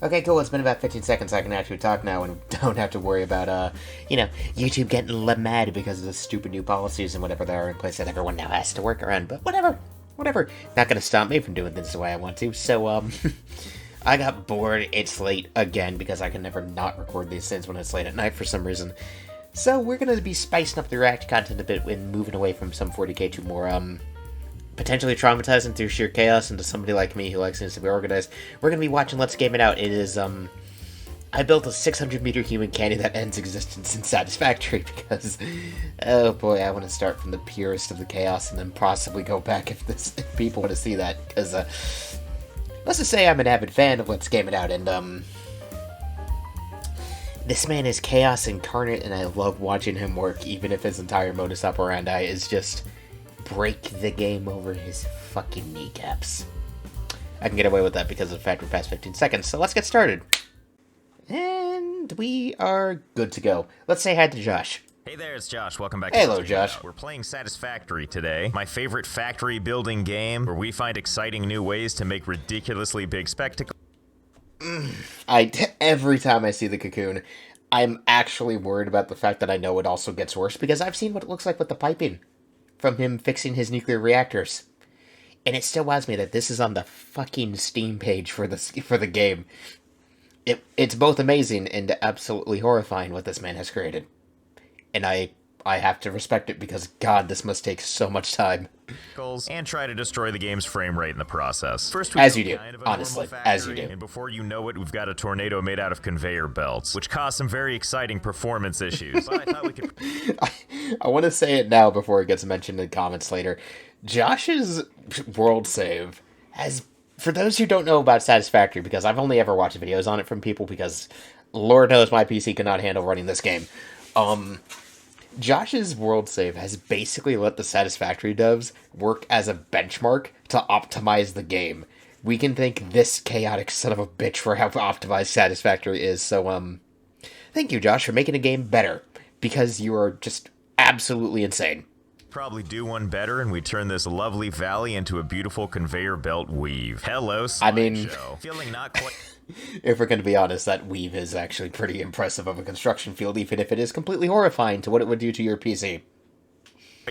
Okay, cool. It's been about 15 seconds. I can actually talk now and don't have to worry about, YouTube getting mad because of the stupid new policies and whatever that are in place that everyone now has to work around. But whatever. Not gonna stop me from doing things the way I want to. So, I got bored. It's late again because I can never not record these things when it's late at night for some reason. So we're gonna be spicing up the React content a bit and moving away from some 40k to more, potentially traumatizing through sheer chaos into somebody like me who likes things to be organized. We're going to be watching Let's Game It Out. It is, I built a 600-meter human candy that ends existence in Satisfactory because, oh boy, I want to start from the purest of the chaos and then possibly go back if people want to see that, because, let's just say I'm an avid fan of Let's Game It Out, and, this man is chaos incarnate, and I love watching him work, even if his entire modus operandi is just break the game over his fucking kneecaps. I can get away with that because of the fact we're past 15 seconds, so let's get started. And we are good to go. Let's say hi to Josh. Hey there, it's Josh. Welcome back. Hello, Josh. We're playing Satisfactory today, my favorite factory building game, where we find exciting new ways to make ridiculously big spectacles. Every time I see the cocoon, I'm actually worried about the fact that I know it also gets worse, because I've seen what it looks like with the piping from him fixing his nuclear reactors. And it still wows me that this is on the fucking Steam page for the game. It's both amazing and absolutely horrifying what this man has created. And I have to respect it because, God, this must take so much time. And try to destroy the game's frame rate in the process. First, as you do, honestly, as you do. And before you know it, we've got a tornado made out of conveyor belts, which caused some very exciting performance issues. But I thought we could... I want to say it now before it gets mentioned in comments later. Josh's world save has, for those who don't know about Satisfactory, because I've only ever watched videos on it from people, because Lord knows my PC cannot handle running this game. Josh's world save has basically let the Satisfactory devs work as a benchmark to optimize the game. We can thank this chaotic son of a bitch for how optimized Satisfactory is. So, thank you, Josh, for making a game better, because you are just absolutely insane. Probably do one better, and we turn this lovely valley into a beautiful conveyor belt weave. Hello, slideshow. Feeling not quite... If we're going to be honest, that weave is actually pretty impressive of a construction field, even if it is completely horrifying to what it would do to your PC.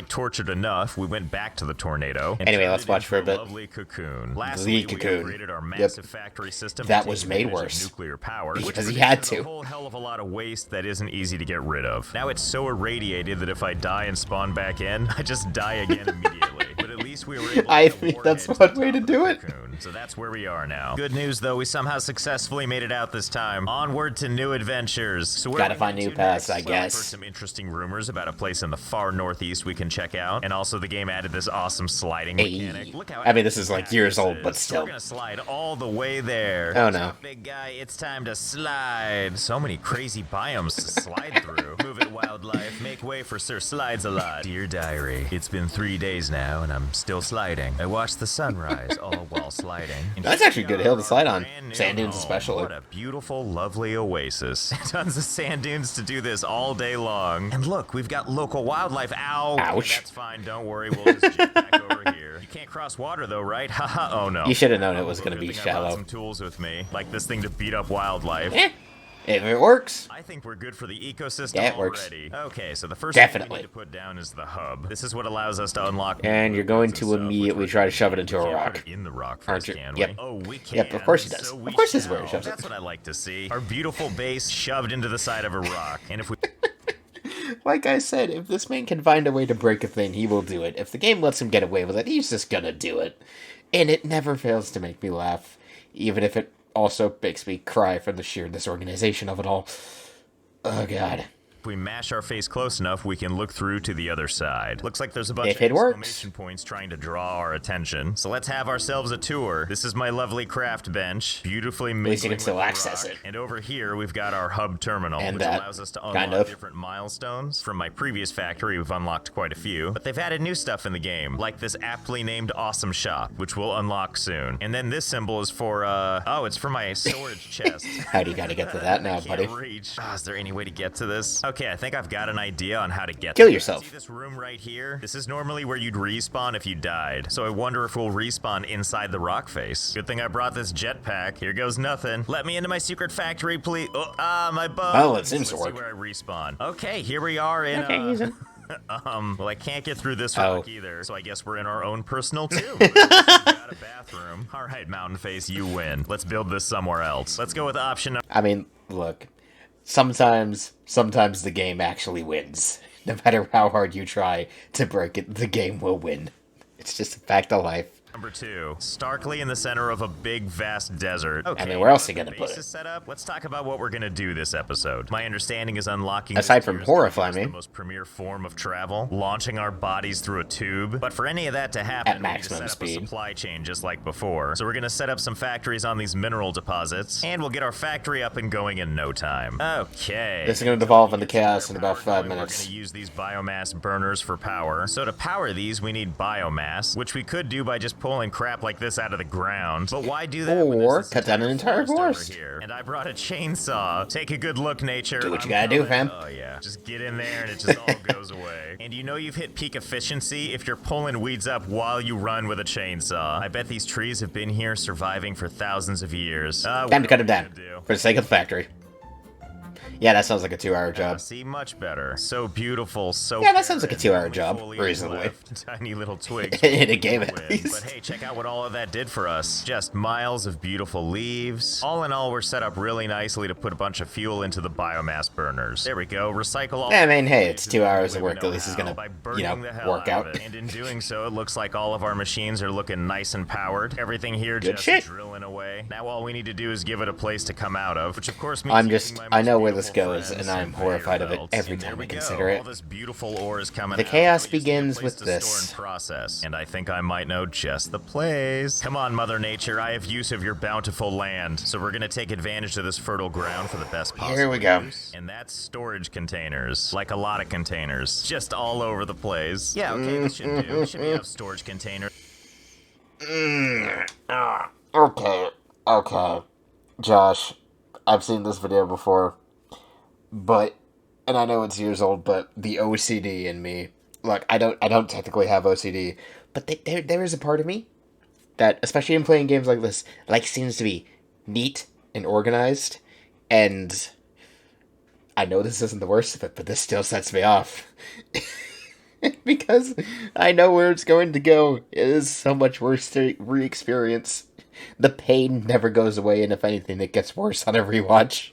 Tortured enough, we went back to the tornado. Anyway, let's watch for a bit. Lovely cocoon. The cocoon. We upgraded our massive factory system. That was made worse. Nuclear power, because he had to. A whole hell of a lot of waste that isn't easy to get rid of. Now it's so irradiated that if I die and spawn back in, I just die again immediately. But at least we were able to I think that's one way to do it. So that's where we are now. Good news, though, we somehow successfully made it out this time. Onward to new adventures. So gotta find new paths, I guess. I've heard some interesting rumors about a place in the far northeast we can check out, and also the game added this awesome sliding mechanic. Look how this is like years old, but still. We're gonna slide all the way there. Oh no, big guy, it's time to slide. So many crazy biomes to slide through. Move it, wildlife. Make way for Sir Slides a Lot. Dear diary, it's been 3 days now, and I'm still sliding. I watched the sunrise all while sliding. That's actually a good hill to slide on. Sand dunes especially. What a beautiful, lovely oasis. Tons of sand dunes to do this all day long. And look, we've got local wildlife. Ow! Ouch. Okay, that's fine, don't worry, we'll just jet back over here. You can't cross water though, right? Haha, oh no. You should have known it was going to be shallow. I brought some tools with me, like this thing to beat up wildlife. If it works. I think we're good for the ecosystem yeah, it works. already. Okay, so the first thing we need to put down is the hub. This is what allows us to unlock. And you're going to immediately try to shove it into a rock. In the rock first, can we? Yep. Oh, we can. Yep, of course he does. Of course this is where he shoves it. That's what I like to see. Our beautiful base shoved into the side of a rock. And if we... Like I said, if this man can find a way to break a thing, he will do it. If the game lets him get away with it, he's just gonna do it. And it never fails to make me laugh, even if it also makes me cry from the sheer disorganization of it all. Oh, God. If we mash our face close enough, we can look through to the other side. Looks like there's a bunch of exclamation points trying to draw our attention. So let's have ourselves a tour. This is my lovely craft bench, beautifully made. At least you can still access it. And over here, we've got our hub terminal, and which allows us to unlock different milestones. From my previous factory, we've unlocked quite a few, but they've added new stuff in the game, like this aptly named Awesome Shop, which we'll unlock soon. And then this symbol is for, oh, it's for my storage chest. How do you gotta get to that now, buddy? Reach. Oh, is there any way to get to this? Okay, I think I've got an idea on how to get Kill there. yourself. See this room right here? This is normally where you'd respawn if you died. So I wonder if we'll respawn inside the rock face. Good thing I brought this jetpack. Here goes nothing. Let me into my secret factory, please. Oh, my bones. Well, it seems to work. See where I respawn. Okay, here we are in, well, I can't get through this rock either, so I guess we're in our own personal tomb. We've got a bathroom. All right, Mountain Face, you win. Let's build this somewhere else. Let's go with option number. I mean, look, sometimes the game actually wins. No matter how hard you try to break it, the game will win. It's just a fact of life. Number 2, starkly in the center of a big, vast desert. Okay, I mean, where else are you gonna put it? Set up. Let's talk about what we're gonna do this episode. My understanding is unlocking. Aside from horrify me, the most premier form of travel, launching our bodies through a tube. But for any of that to happen, at maximum speed, we need to set up a supply chain just like before. So we're gonna set up some factories on these mineral deposits, and we'll get our factory up and going in no time. Okay. This is gonna devolve into chaos in about 5 minutes. We're gonna use these biomass burners for power. So to power these, we need biomass, which we could do by just pulling crap like this out of the ground. But why do that? Or cut down an entire forest. And I brought a chainsaw. Take a good look, nature. Do what you gotta do, fam. Oh yeah, just get in there and it just all goes away. And you know you've hit peak efficiency if you're pulling weeds up while you run with a chainsaw. I bet these trees have been here surviving for thousands of years. Time to cut them down for the sake of the factory. Yeah, that sounds like a 2-hour job. See, much better. So beautiful, so yeah, that sounds like a 2-hour job, reasonably. Tiny little twigs. In a game, at least. But hey, check out what all of that did for us. Just miles of beautiful leaves. All in all, we're set up really nicely to put a bunch of fuel into the biomass burners. There we go. Recycle all. I mean, hey, it's 2 hours of work. At least is gonna, work out. And in doing so, it looks like all of our machines are looking nice and powered. Everything here Good just shit. drilling away. Now all we need to do is give it a place to come out of, which of course means I know where this goes, and I'm horrified of it every time I consider it. All this beautiful ore is coming the out, chaos so begins with this. Store and process, and I think I might know just the place. Come on, Mother Nature, I have use of your bountiful land, so we're gonna take advantage of this fertile ground for the best possible Here we go. use. And that's storage containers, like a lot of containers, just all over the place. Yeah, okay, this should do. Should we have storage containers? Okay, Josh, I've seen this video before, and I know it's years old, but the OCD in me, look, I don't technically have OCD, but there is a part of me that, especially in playing games like this, seems to be neat and organized, and I know this isn't the worst of it, but this still sets me off. Because I know where it's going to go. It is so much worse to re-experience. The pain never goes away, and if anything, it gets worse on a rewatch.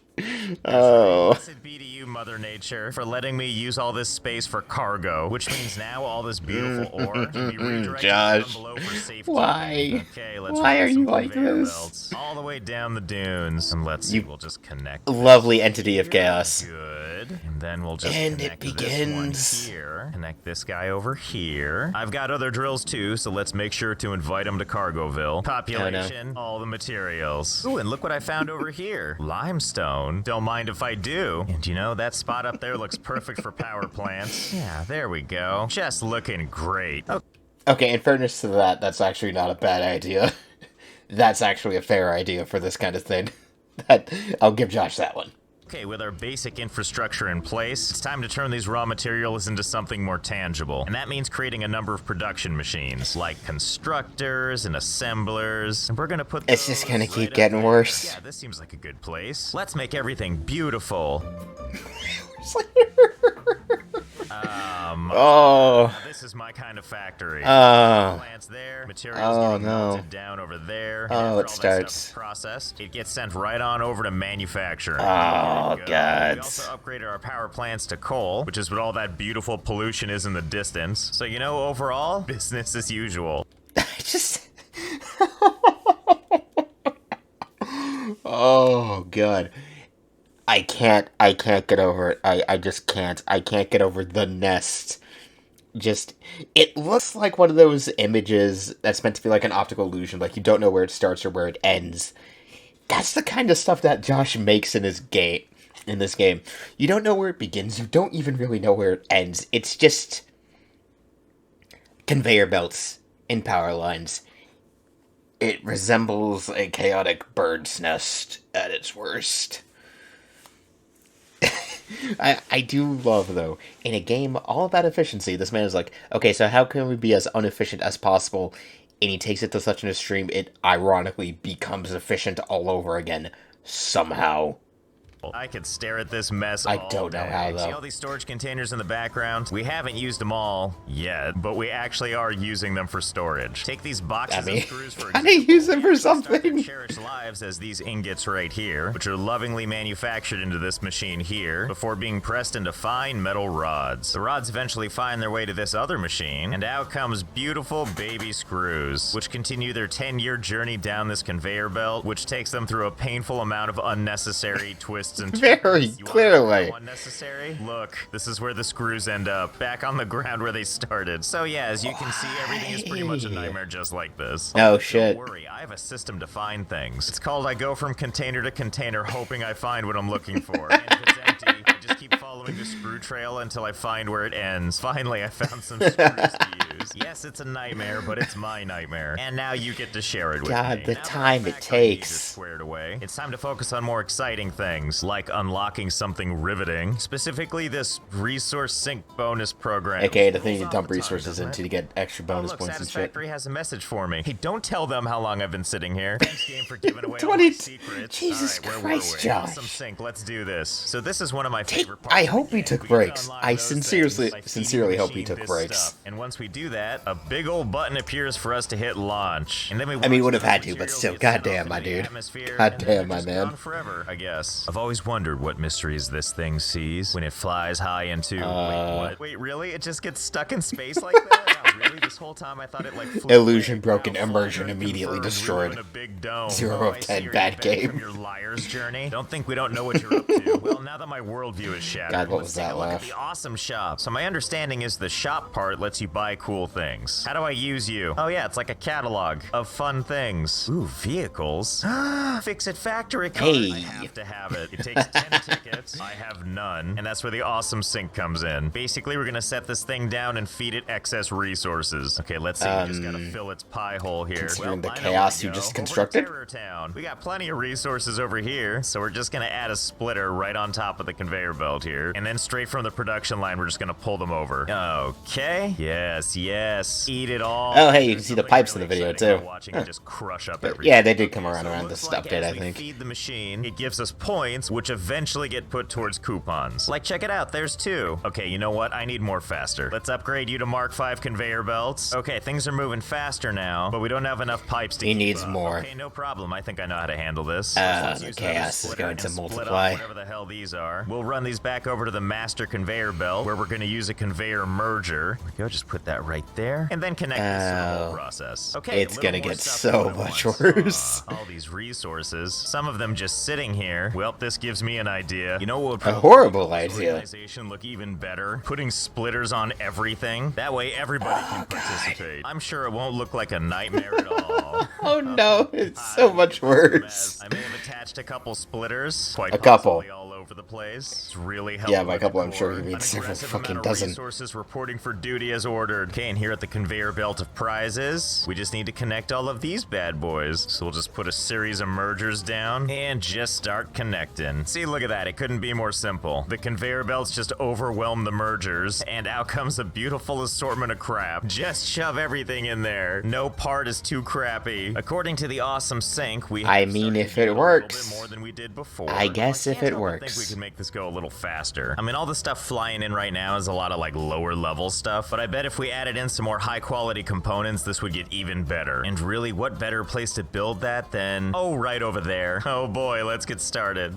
Oh. Blessed be to you, Mother Nature, for letting me use all this space for cargo, which means now all this beautiful ore can be redirected Josh, down below for safety. why? Okay, let's why are you some like conveyor this? belts all the way down the dunes, and let's see, we'll just connect. Lovely entity of chaos. Good, and then we'll just and connect it begins. this one here. Connect this guy over here. I've got other drills too, so let's make sure to invite them to Cargoville. Population, all the materials. Ooh, and look what I found over here. Limestone. Don't mind if I do. And you know, that spot up there looks perfect for power plants. Yeah, there we go. Just looking great. Okay, in fairness to that, that's actually not a bad idea. That's actually a fair idea for this kind of thing. I'll give Josh that one. Okay, with our basic infrastructure in place, it's time to turn these raw materials into something more tangible. And that means creating a number of production machines, like constructors and assemblers. And we're gonna put It's just gonna keep getting worse. Yeah, this seems like a good place. Let's make everything beautiful. This is my kind of factory. Plants there, materials getting melted down over there. Oh, it starts. Processed. It gets sent right on over to manufacturing. Oh, God. We also upgraded our power plants to coal, which is what all that beautiful pollution is in the distance. So, you know, overall, business as usual. Oh, God. I can't get over it. I just can't. I can't get over the nest. It looks like one of those images that's meant to be like an optical illusion, like you don't know where it starts or where it ends. That's the kind of stuff that Josh makes in this game. You don't know where it begins, you don't even really know where it ends. It's just conveyor belts and power lines. It resembles a chaotic bird's nest at its worst. I do love, though, in a game all about efficiency, this man is like, okay, so how can we be as inefficient as possible? And he takes it to such an extreme, it ironically becomes efficient all over again, somehow. I could stare at this mess all I don't know day. how, though. See all these storage containers in the background? We haven't used them all yet, but we actually are using them for storage. Take these boxes of screws, for example. I need to use them for Start their something. cherished lives as these ingots right here, which are lovingly manufactured into this machine here, before being pressed into fine metal rods. The rods eventually find their way to this other machine, and out comes beautiful baby screws, which continue their 10-year journey down this conveyor belt, which takes them through a painful amount of unnecessary twists and turns. Very clearly. Unnecessary? Look, this is where the screws end up, back on the ground where they started. So yeah, as you can see, everything is pretty much a nightmare just like this. Oh shit. Don't worry, I have a system to find things. It's called I go from container to container hoping I find what I'm looking for. And if it's empty, I just keep following the screw trail until I find where it ends. Finally, I found some screws to use. Yes, it's a nightmare, but it's my nightmare. And now you get to share it with me. God, the Now time that it my factory needs takes. is squared away, it's time to focus on more exciting things, like unlocking something riveting, specifically this resource sync bonus program. Okay, the thing you Rolls dump off the tongue, resources doesn't into it? to get extra bonus Look, points and shit. Satisfactory has a message for me. Hey, don't tell them how long I've been sitting here. Thanks, game, for giving away all 20 my secrets. Jesus All right, Christ, where were we? Josh. Awesome sync. Let's do this. So this is one of my favorite parts. I of the hope we game. took We breaks. unlock I those sincerely things by feeding sincerely the hope we machine took this breaks. stuff. And once we do that, a big old button appears for us to hit launch. And then we I mean, watch would have those had to, but materials still, get sent goddamn, off my into the dude. atmosphere, and Goddamn, then my they're just man. gone forever, I guess. I've always wondered what mysteries this thing sees when it flies high into. Wait, what? Wait, really? It just gets stuck in space like that? Oh, really? This whole time I thought it like flew Illusion away. broken, Wow, immersion flying immediately confirmed. We live destroyed. in a big dome. 0 Oh, of I 10, see you're bad back game. From your liar's journey. Don't think we don't know what you're up to. Well, now that my worldview is shattered, God, what let's was take that a look at laugh? the awesome shop. So my understanding is the shop part lets you buy cool things. How do I use you? Oh yeah, it's like a catalog of fun things. Ooh, vehicles. Fix-It Factory card. Hey. I have to have it. It takes 10 tickets. I have none. And that's where the awesome sync comes in. Basically, we're gonna set this thing down and feed it excess resources. Okay, let's see. We just gotta fill its pie hole here. Considering the I know chaos where you to just go. Over to constructed? Terror Town. We got plenty of resources over here, so we're just gonna add a splitter right on top of the conveyor belt here. And then straight from the production line, we're just gonna pull them over. Okay. Yes. Eat it all. Oh, hey, you can There's see the something pipes in really the video, exciting about too. Watching Huh. it just crush up But everything. yeah, they did come around So it the looks stuff like did, as I we think. feed the machine, it gives us points, which eventually get put towards coupons. Like, check it out, there's 2. Okay, you know what? I need more faster. Let's upgrade you to Mark 5 conveyor belts. Okay, things are moving faster now, but we don't have enough pipes to He keep needs up. more. Okay, no problem. I think I know how to handle this. The use chaos another is splitter going to and split up multiply. Whatever the hell these are. We'll run these back over to the master conveyor belt, where we're going to use a conveyor merger. There we go, just put that right there, and then connect this to the whole process. Okay, It's a little gonna more get stuff so going at much once. worse. All these resources, some of them just sitting here. Well, this gives me an idea. You know what would A probably horrible make this idea. organization look even better? Putting splitters on everything. That way everybody can participate. I'm sure it won't look like a nightmare at all. Oh no, it's so much worse. I may have attached a couple splitters, quite A couple. possibly all over the place. It's really helpful. Yeah, by with couple, the I'm sure core. he means An several aggressive fucking amount of dozen. Resources reporting for duty as ordered. Okay, and here at the conveyor belt of prizes, we just need to connect all of these bad boys. So we'll just put a series of mergers down and just start connecting. See, look at that. It couldn't be more simple. The conveyor belts just overwhelm the mergers, and out comes a beautiful assortment of crap. Just shove everything in there. No part is too crappy. According to the awesome sync, we I have mean, started if to do it a works. little bit more than we did before. I guess if can't it help but works. think we can make this go a little faster. I mean, all the stuff flying in right now is a lot of like lower level stuff, but I bet if we added in some more high quality components, this would get even better. And really, what better place to build that than, oh, right over there. Oh boy, let's get started.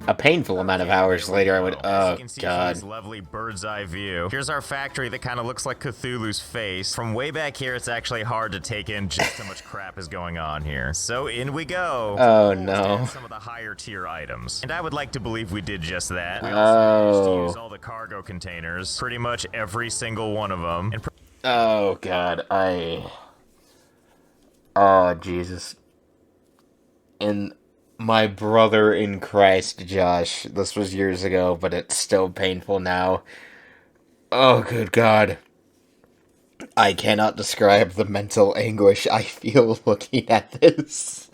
A painful amount of hours later, I would. As Oh you can see from god. this lovely bird's eye view. Here's our factory that kind of looks like Cthulhu's face. From way back here, it's actually hard to take in just how much crap is going on here. So in we go. Oh, Let's no. add some of the higher tier items. And I would like to believe we did just that. We also managed to use all the cargo containers, pretty much every single one of them. And Oh god. Oh Jesus. And my brother in Christ, Josh. This was years ago, but it's still painful now. Oh, good God. I cannot describe the mental anguish I feel looking at this.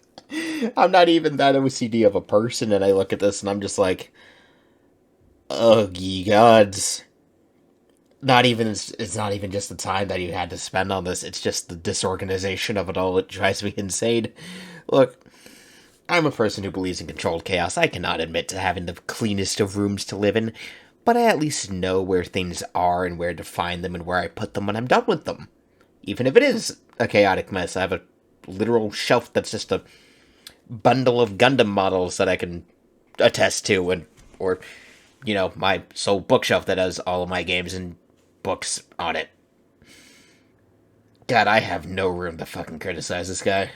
I'm not even that OCD of a person, and I look at this and I'm just like, oh, ye gods. It's not even just the time that you had to spend on this, it's just the disorganization of it all. It drives me insane. Look, I'm a person who believes in controlled chaos. I cannot admit to having the cleanest of rooms to live in, but I at least know where things are and where to find them and where I put them when I'm done with them. Even if it is a chaotic mess, I have a literal shelf that's just a bundle of Gundam models that I can attest to, or my sole bookshelf that has all of my games and books on it. God, I have no room to fucking criticize this guy.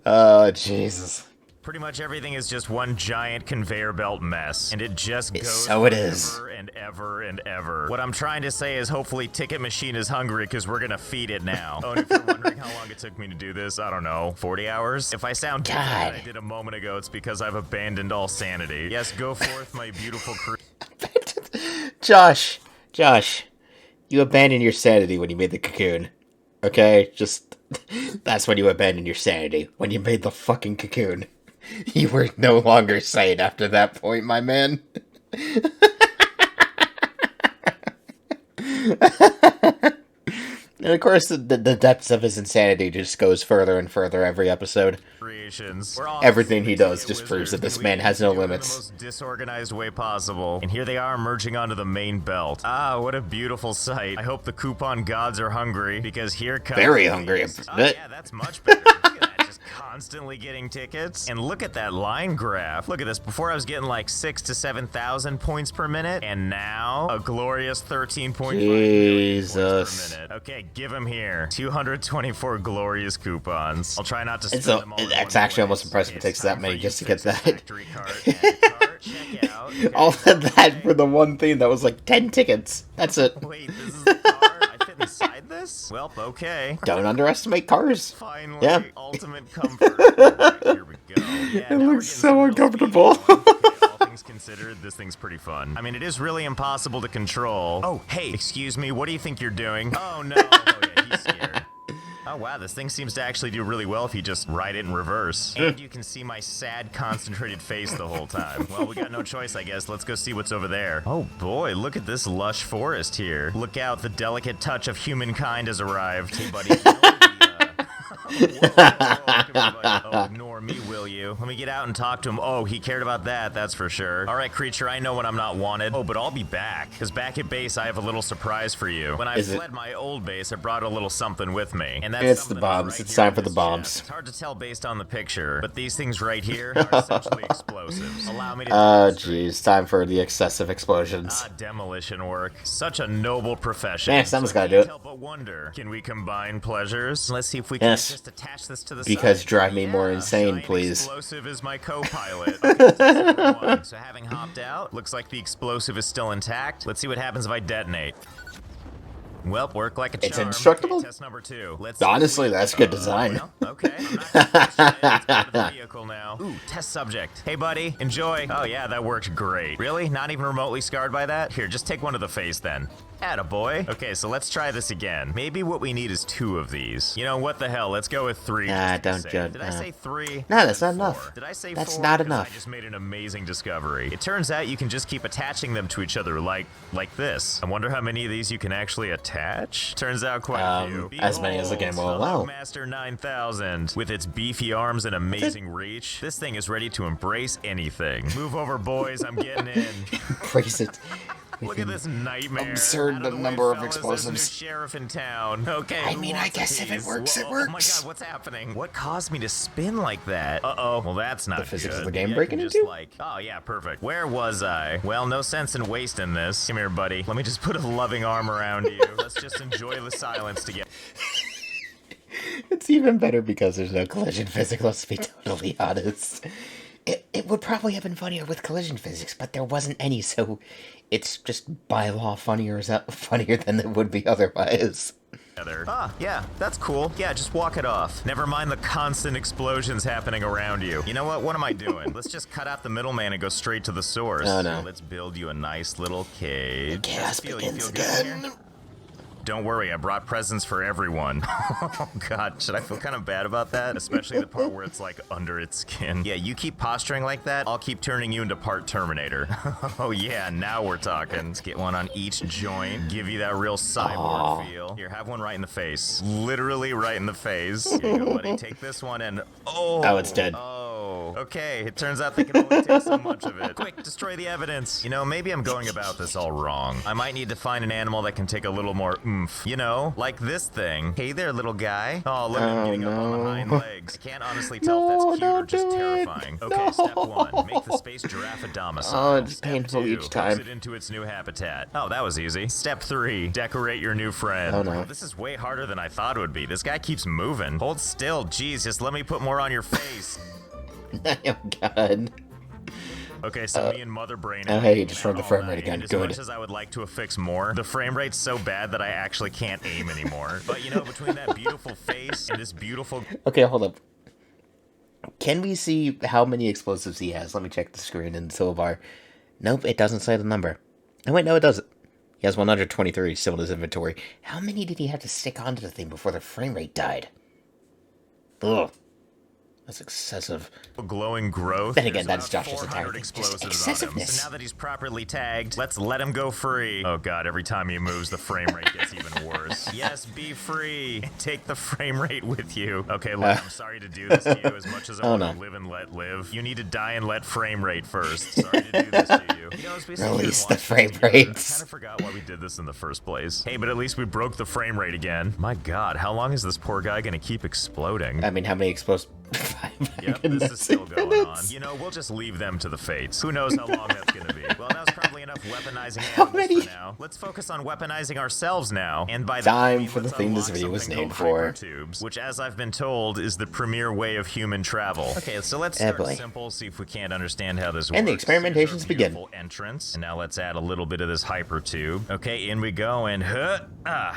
Oh, Jesus. Pretty much everything is just one giant conveyor belt mess, and it just goes So it is. forever and ever and ever. What I'm trying to say is hopefully Ticket Machine is hungry because we're gonna feed it now. Oh, and if you're wondering how long it took me to do this, I don't know, 40 hours? If I sound different than I did a moment ago, it's because I've abandoned all sanity. Yes, go forth, my beautiful crew. Josh, you abandoned your sanity when you made the cocoon. Okay? That's when you abandoned your sanity. When you made the fucking cocoon. You were no longer sane after that point, my man. And of course, the depths of his insanity just goes further and further every episode. Everything he does just proves that this man has no limits. In the most disorganized way possible. And here they are merging onto the main belt. Ah, what a beautiful sight. I hope the coupon gods are hungry, because here comes... Very hungry. Yeah, that's much better. Look at that, just constantly getting tickets. And look at that line graph. Look at this. Before I was getting like 6,000 to 7,000 points per minute, and now a glorious 13.5 million points per minute. Okay, give him here. 224 glorious coupons. I'll try not to spend them all. It's actually almost impressive it takes that many just to get that. All of that for the one thing that was like 10 tickets. That's it. Wait, this is the car? I fit inside this? Well, okay. Don't underestimate cars. Finally, yeah. Ultimate comfort. Right, here we go. Yeah, it looks so uncomfortable. All things considered, this thing's pretty fun. I mean, it is really impossible to control. Oh, hey, excuse me, what do you think you're doing? Oh, no. Oh, yeah, he's scared. Oh wow, this thing seems to actually do really well if you just ride it in reverse. And you can see my sad, concentrated face the whole time. Well, we got no choice, I guess. Let's go see what's over there. Oh boy, look at this lush forest here. Look out, the delicate touch of humankind has arrived. Hey buddy, Oh, ignore me, will you? Let me get out and talk to him. Oh, he cared about that, that's for sure. Alright, creature, I know when I'm not wanted. Oh, but I'll be back. Because back at base, I have a little surprise for you. When I fled my old base, I brought a little something with me. And that's it's the bombs. Right, it's time for the bombs. It's hard to tell based on the picture, but these things right here are essentially explosives. Allow me to jeez. Time for the excessive explosions. Demolition work. Such a noble profession. Man, someone's gotta do it. Help but wonder. Can we combine pleasures? Let's see if we can just attach this to the because side. Drive me more insane, please. Explosive is my co-pilot. Okay, so having hopped out, looks like the explosive is still intact. Let's see what happens if I detonate. Well, work like a charm. It's indestructible? Okay, test number 2. Honestly, that's good design. Well, okay, I'm not gonna push it. It's part of the vehicle now. Ooh, test subject. Hey, buddy, enjoy. Oh, yeah, that worked great. Really? Not even remotely scarred by that? Here, just take one to the face, then. Attaboy. Okay, so let's try this again. Maybe what we need is 2 of these. You know, what the hell? Let's go with 3. Don't judge. Did I say 3? No, that's not enough. Did I say 4? That's not enough. I just made an amazing discovery. It turns out you can just keep attaching them to each other like this. I wonder how many of these you can actually attach? Turns out quite a few. As many as the game will allow. Master 9000. With its beefy arms and amazing reach, this thing is ready to embrace anything. Move over, boys. I'm getting in. Embrace it. Look at this nightmare. Absurd number of explosives. Sheriff in town. Okay. I mean, I guess if it works, it works. Oh my god, what's happening? What caused me to spin like that? Uh-oh. Well, that's not the physics good. of the game breaking into? Oh yeah, perfect. Where was I? Well, no sense in wasting this. Come here, buddy. Let me just put a loving arm around you. Let's just enjoy the silence together. It's even better because there's no collision physics, let's be totally honest. It would probably have been funnier with collision physics, but there wasn't any, so it's just by law funnier than it would be otherwise. Ah, yeah, that's cool. Yeah, just walk it off. Never mind the constant explosions happening around you. You know what? What am I doing? Let's just cut out the middleman and go straight to the source. Oh, no. So let's build you a nice little cage. The chaos begins again. don't worry, I brought presents for everyone. Oh god, should I feel kind of bad about that? Especially the part where it's like under its skin. Yeah, you keep posturing like that, I'll keep turning you into part Terminator. Oh yeah, now we're talking. Let's get one on each joint, give you that real cyborg feel. Here, have one right in the face. Literally right in the face. Here you go, buddy. Take this one and Oh, it's dead. Oh, okay. It turns out they can only take so much of it. Quick, destroy the evidence. You know, maybe I'm going about this all wrong. I might need to find an animal that can take a little more oomph. You know, like this thing. Hey there, little guy. Oh, look at him getting up on the hind legs. Can't honestly tell if that's cute or just terrifying. Okay, step 1. Make the space giraffe a domicile. Oh, it's Step painful 2, each time. Host it into its new habitat. Oh, that was easy. Step 3. Decorate your new friend. Oh, no. This is way harder than I thought it would be. This guy keeps moving. Hold still. Jeez, just let me put more on your face. Oh, God. Okay, so me and Mother Brain. Oh, hey, you just turned the frame rate again. As Good. much as I would like to affix more, the frame rate's so bad that I actually can't aim anymore. But you know, between that beautiful face and this beautiful... Okay, hold up. Can we see how many explosives he has? Let me check the screen in the toolbar. Nope, it doesn't say the number. Oh, wait, no, it doesn't. He has 123 still in his inventory. How many did he have to stick onto the thing before the frame rate died? Ugh. That's excessive. Glowing growth. Then again, that's Josh's entire thing. Just Excessiveness. So now that he's properly tagged, let's let him go free. Oh god, every time he moves, the frame rate gets even worse. Yes, be free. Take the frame rate with you. Okay, look, I'm sorry to do this to you as much as I want to live and let live. You need to die and let frame rate first. Sorry to do this to you. You know, it's basically release the frame rates. I kind of forgot why we did this in the first place. Hey, but at least we broke the frame rate again. My god, how long is this poor guy gonna keep exploding? I mean, how many explosives? Yep, this is still going on. You know, we'll just leave them to the fates. Who knows how long that's gonna be. Well, that was probably enough weaponizing animals for now. Let's focus on weaponizing ourselves now. And by that, time for the thing this video was named for. Hypertubes, which, as I've been told, is the premier way of human travel. Okay, so let's start simple, see if we can't understand how this works. And the experimentations begin. Entrance, and now let's add a little bit of this hypertube. Okay, in we go, and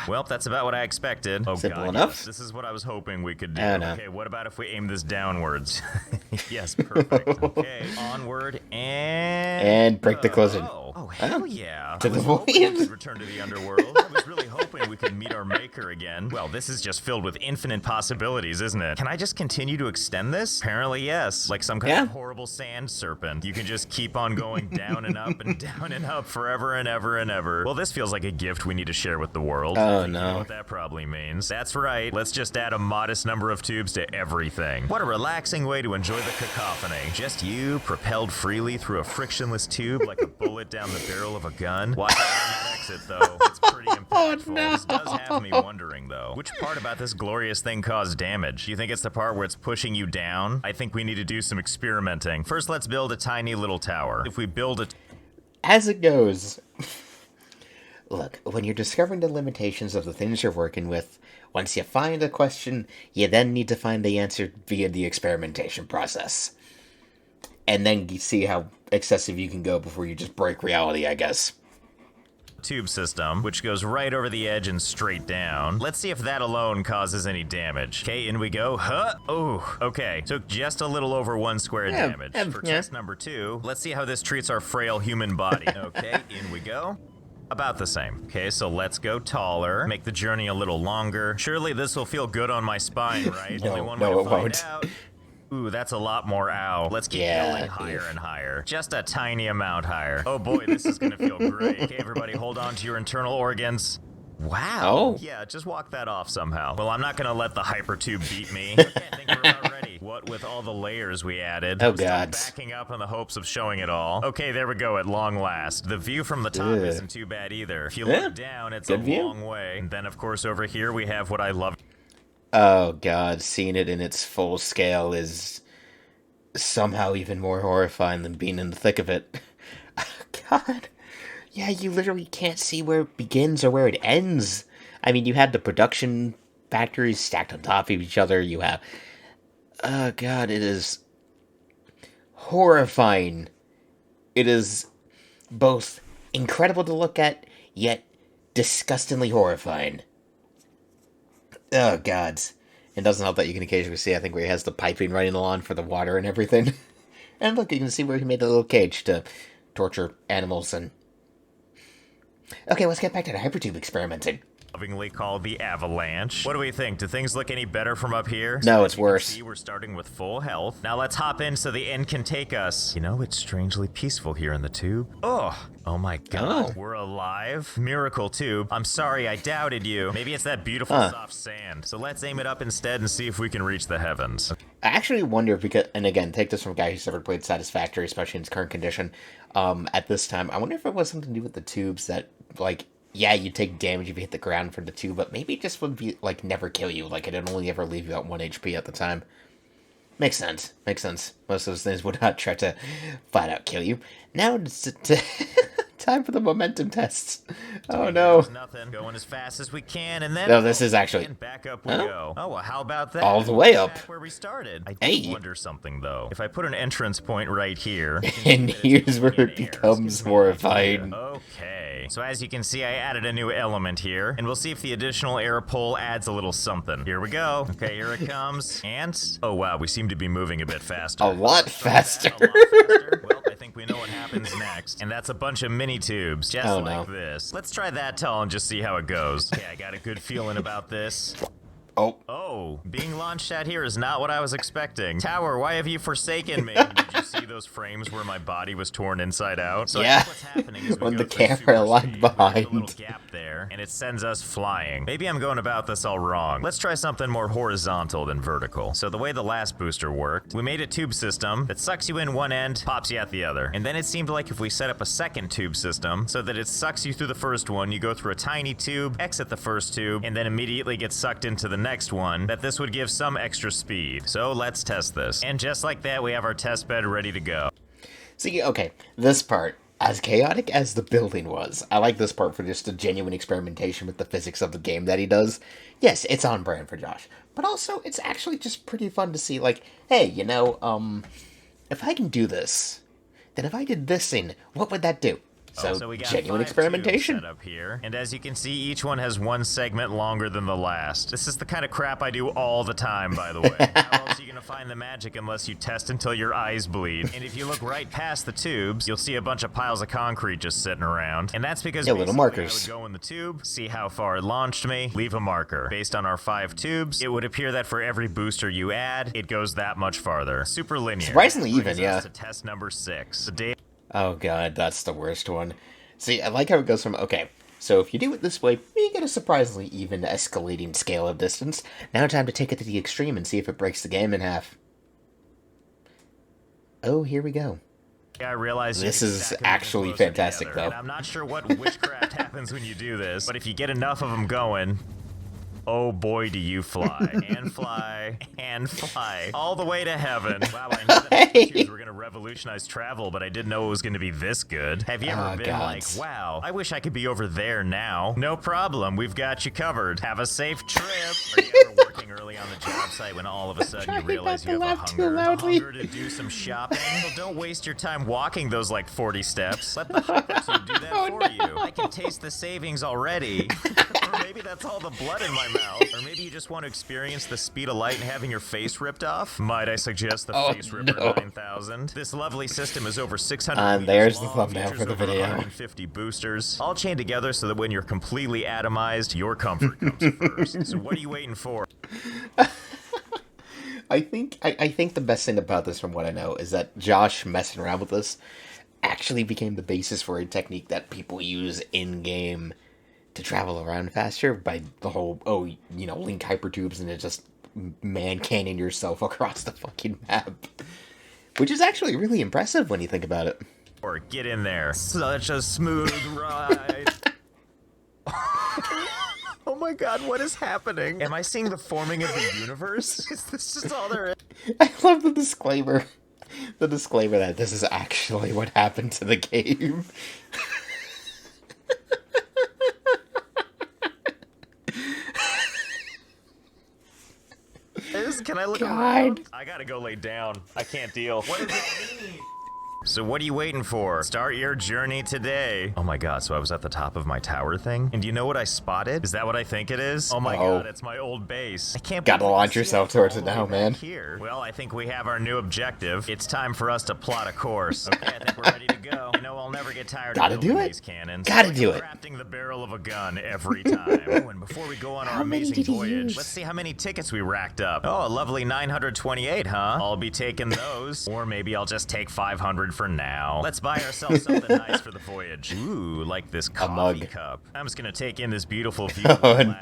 well, that's about what I expected. Oh simple god, enough. Yes, this is what I was hoping we could do. No. Okay, what about if we aim this downwards? Yes, perfect. Okay, onward and break the closing. Oh, hell yeah. To the we could void. return to the underworld. I was really hoping we could meet our maker again. Well, this is just filled with infinite possibilities, isn't it? Can I just continue to extend this? Apparently, yes. Like some kind of horrible sand serpent. You can just keep on going down and up and down and up forever and ever and ever. Well, this feels like a gift we need to share with the world. Oh, You know no. what that probably means. That's right. Let's just add a modest number of tubes to everything. What a relaxing way to enjoy the cacophony. Just you, propelled freely through a frictionless tube like a bullet down the barrel of a gun. Watch out on that exit, though. It's pretty impactful. This does have me wondering, though. Which part about this glorious thing caused damage? Do you think it's the part where it's pushing you down? I think we need to do some experimenting. First, let's build a tiny little tower. If we build a... As it goes. Look, when you're discovering the limitations of the things you're working with, once you find a question, you then need to find the answer via the experimentation process. And then you see how excessive you can go before you just break reality, I guess. Tube system, which goes right over the edge and straight down. Let's see if that alone causes any damage. Okay, in we go. Oh, okay. Took just a little over 1 square damage. For test number 2, let's see how this treats our frail human body. Okay, in we go. About the same. Okay, so let's go taller. Make the journey a little longer. Surely this will feel good on my spine, right? Only one way to find out. Ooh, that's a lot more ow. Let's keep going higher and higher. Just a tiny amount higher. Oh boy, this is gonna feel great. Okay, everybody hold on to your internal organs. Wow. Oh. Yeah, just walk that off somehow. Well, I'm not gonna let the hypertube beat me. Okay, I think we're about ready. What with all the layers we added? Oh god. Backing up in the hopes of showing it all. Okay, there we go at long last. The view from the top isn't too bad either. If you look down, it's a long way. And then of course over here we have what I love. Oh god, seeing it in its full scale is somehow even more horrifying than being in the thick of it. God. Yeah, you literally can't see where it begins or where it ends. I mean, you had the production factories stacked on top of each other. You have... Oh god, it is horrifying. It is both incredible to look at, yet disgustingly horrifying. Oh god. It doesn't help that you can occasionally see, I think, where he has the piping running along for the water and everything. And look, you can see where he made a little cage to torture animals and... Okay, let's get back to the hypertube experimenting. lovingly call the avalanche. What do we think? Do things look any better from up here? No, So it's as you can worse. see, we're starting with full health. Now let's hop in so the end can take us. You know, it's strangely peaceful here in the tube. Oh my god, we're alive. Miracle tube. I'm sorry, I doubted you. Maybe it's that beautiful soft sand. So let's aim it up instead and see if we can reach the heavens. I actually wonder if we could, and again, take this from a guy who's never played Satisfactory, especially in its current condition, at this time. I wonder if it was something to do with the tubes that, like, yeah, you take damage if you hit the ground from the tube, but maybe it just would be, like, never kill you. Like, it'd only ever leave you at 1 HP at the time. Makes sense. Makes sense. Most of those things would not try to flat out kill you. Now it's time for the momentum tests. Oh no. Nothing. Going as fast as we can, and then No, this is actually and back up we go. Oh, well, how about that? all the way up. Back where we started. I Hey. do wonder something though. If I put an entrance point right here, And here's where it becomes horrifying. Okay. So as you can see, I added a new element here, and we'll see if the additional air pole adds a little something. Here we go. Okay, here it comes. And oh wow, we seem to be moving a bit faster. A lot faster. Well, I think we know what happens next. And that's a bunch of mini tubes, just like this. Let's try that tall and just see how it goes. Okay, I got a good feeling about this. Oh, being launched at here is not what I was expecting. Tower, why have you forsaken me? Did you see those frames where my body was torn inside out? So Yeah. I think what's happening is we When go the through camera super lagged speed, there's behind. a little gap there, and it sends us flying. Maybe I'm going about this all wrong. Let's try something more horizontal than vertical. So the way the last booster worked, we made a tube system that sucks you in one end, pops you out the other. And then it seemed like if we set up a second tube system so that it sucks you through the first one, you go through a tiny tube, exit the first tube, and then immediately get sucked into the next one, that this would give some extra speed. So let's test this. And just like that, we have our test bed ready to go. See, okay, this part, as chaotic as the building was, I like this part for just a genuine experimentation with the physics of the game that he does. Yes, it's on brand for Josh, but also it's actually just pretty fun to see, like, hey, you know, if I can do this, then if I did this thing, what would that do? So we got genuine 5 experimentation. tubes set up here, and as you can see, each one has one segment longer than the last. This is the kind of crap I do all the time, by the way. How else are you gonna find the magic unless you test until your eyes bleed? And if you look right past the tubes, you'll see a bunch of piles of concrete just sitting around, and that's because little basically markers. I would go in the tube, see how far it launched me, leave a marker. Based on our 5 tubes, it would appear that for every booster you add, it goes that much farther. Super linear. Surprisingly Brings even, yeah. us to test number 6. The day Oh god, that's the worst one. See, I like how it goes from, okay, so if you do it this way, you get a surprisingly even escalating scale of distance. Now time to take it to the extreme and see if it breaks the game in half. Oh, here we go. I realize This you can is stack 'em even actually closer fantastic, together, though. And I'm not sure what witchcraft happens when you do this, but if you get enough of them going, oh boy, do you fly and fly and fly all the way to heaven. Wow, I knew that tubes were going to revolutionize travel, but I didn't know it was going to be this good. Have you ever been like, wow, I wish I could be over there now? No problem, we've got you covered. Have a safe trip. Are you ever working early on the job site when all of a sudden you realize you have a hunger to do some shopping? Well, don't waste your time walking those like 40 steps. Let the hypertube do that for you. I can taste the savings already. Or maybe that's all the blood in my mouth. Or maybe you just want to experience the speed of light and having your face ripped off. Might I suggest the Face Ripper 9000? This lovely system is over 600 And meters there's the long, thumbnail features for the over video. 150 boosters, all chained together so that when you're completely atomized, your comfort comes first. So what are you waiting for? I think the best thing about this, from what I know, is that Josh messing around with this actually became the basis for a technique that people use in-game to travel around faster by the whole, link hypertubes and it just man-canyon yourself across the fucking map. Which is actually really impressive when you think about it. Or get in there. Such a smooth ride. Oh my god, what is happening? Am I seeing the forming of the universe? Is this just all there is? I love the disclaimer. The disclaimer that this is actually what happened to the game. Can I look God. around? I gotta go lay down. I can't deal. What does it mean? So what are you waiting for? Start your journey today. Oh my god, so I was at the top of my tower thing? And do you know what I spotted? Is that what I think it is? Oh my god, it's my old base. I can't believe Gotta launch yourself towards it now, man. Here. Well, I think we have our new objective. It's time for us to plot a course. Okay, I think we're ready to go. You know, I'll never get tired of building these cannons. Gotta do it. Crafting the barrel of a gun every time. Oh, and before we go on our amazing voyage, let's see how many tickets we racked up. Oh, a lovely 928, huh? I'll be taking those. Or maybe I'll just take 500 for now. Let's buy ourselves something nice for the voyage. Ooh, like this coffee cup. I'm just gonna take in this beautiful view. Time.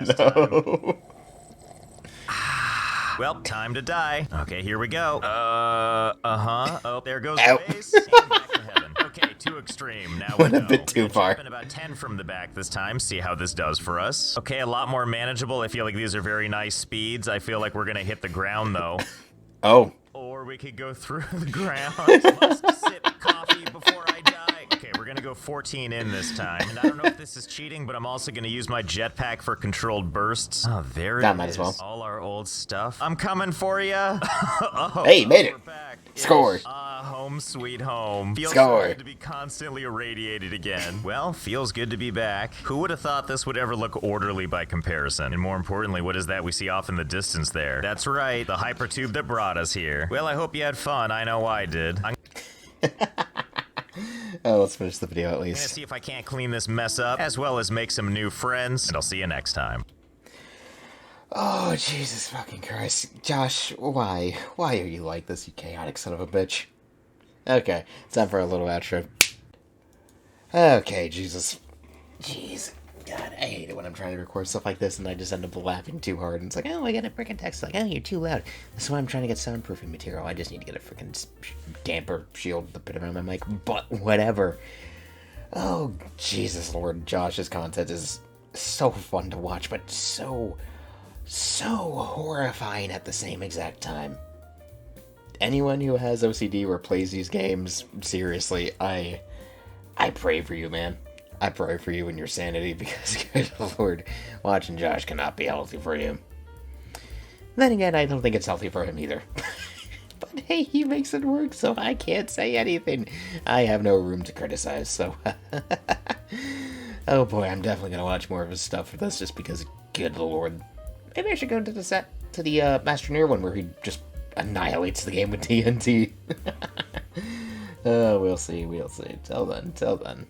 Well, time to die. Okay, here we go. Oh, there goes the base. And back to heaven. Okay, too extreme. Now we go. A bit too far. About 10 from the back this time. See how this does for us. Okay, a lot more manageable. I feel like these are very nice speeds. I feel like we're gonna hit the ground though. Oh. Or we could go through the ground. Must sip coffee before I die. Okay, we're gonna go 14 in this time. And I don't know if this is cheating, but I'm also gonna use my jetpack for controlled bursts. Oh, there it is. Might as well. All our old stuff. I'm coming for ya. Oh, hey, made it. Score. Home sweet home. Feels Score. so good to be constantly irradiated again. Well, feels good to be back. Who would have thought this would ever look orderly by comparison? And more importantly, what is that we see off in the distance there? That's right, the hypertube that brought us here. Well, I hope you had fun. I know I did. Oh, let's finish the video at least. I'm gonna see if I can't clean this mess up, as well as make some new friends, and I'll see you next time. Oh, Jesus fucking Christ. Josh, why? Why are you like this, you chaotic son of a bitch? Okay, it's time for a little outro. Okay, Jesus. Jeez. God, I hate it when I'm trying to record stuff like this and I just end up laughing too hard. And it's like, oh, I got a freaking text. Like, oh, you're too loud. That's why I'm trying to get soundproofing material. I just need to get a freaking damper shield to put around my mic. But whatever. Oh, Jesus Lord. Josh's content is so fun to watch, but so horrifying at the same exact time. Anyone who has OCD or plays these games, seriously, I pray for you, man. I pray for you and your sanity, because, good Lord, watching Josh cannot be healthy for you. Then again, I don't think it's healthy for him either. But hey, he makes it work, so I can't say anything. I have no room to criticize, so... Oh boy, I'm definitely gonna watch more of his stuff for this, just because, good Lord. Maybe I should go to the Master Near one, where he just annihilates the game with TNT. We'll see. Till then.